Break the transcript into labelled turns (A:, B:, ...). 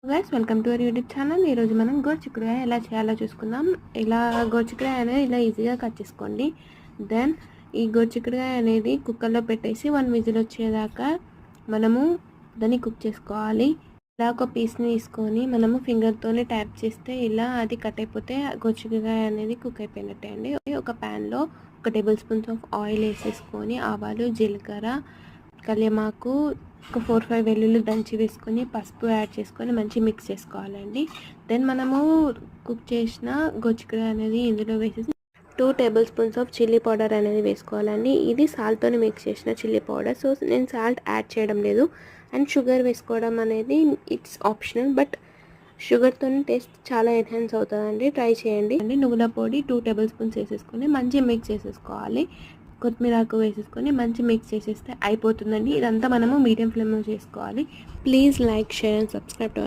A: Guys welcome to our YouTube channel. ఈరోజు మనం గోరుచిక్కుడుకాయ ఎలా చేయాలో చూసుకుందాం. ఇలా గోరుచిక్కుడుకాయ అనేది ఇలా ఈజీగా కట్ చేసుకోండి. దెన్ ఈ గోరుచిక్కుడుకాయ అనేది కుక్కర్లో పెట్టేసి 1 విజిల్ వచ్చేదాకా మనము దాన్ని కుక్ చేసుకోవాలి. ఇలా ఒక పీస్ని తీసుకొని మనము ఫింగర్తోనే ట్యాప్ చేస్తే ఇలా అది కట్ అయిపోతే గోరుచిక్కుడుకాయ అనేది కుక్ అయిపోయినట్టే అండి. ఒక ప్యాన్లో 1 టేబుల్ స్పూన్స్ ఆఫ్ ఆయిల్ వేసేసుకొని ఆవాలు, జీలకర్ర, కళ్యామాకు, ఒక 4-5 వెల్లుల్లి దంచి వేసుకొని పసుపు యాడ్ చేసుకొని మంచి మిక్స్ చేసుకోవాలండి. దెన్ మనము కుక్ చేసిన గోరుచిక్కుడుకాయ అనేది ఇందులో వేసేసి 2 table spoons of chilli powder అనేది వేసుకోవాలండి. ఇది సాల్ట్తో మిక్స్ చేసిన చిల్లీ పౌడర్. సో నేను సాల్ట్ యాడ్ చేయడం లేదు. అండ్ షుగర్ వేసుకోవడం అనేది ఇట్స్ ఆప్షనల్, బట్ షుగర్తో టేస్ట్ చాలా ఎన్హాన్స్ అవుతుందండి. ట్రై చేయండి. నువ్వుల పొడి 2 టేబుల్ స్పూన్స్ వేసేసుకొని మంచి మిక్స్ చేసేసుకోవాలి. కొత్తిమీర ఆకు వేసేసుకొని మంచి మిక్స్ చేసేస్తే అయిపోతుందండి. ఇదంతా మనము మీడియం ఫ్లేమ్లో చేసుకోవాలి. Please like, share and subscribe to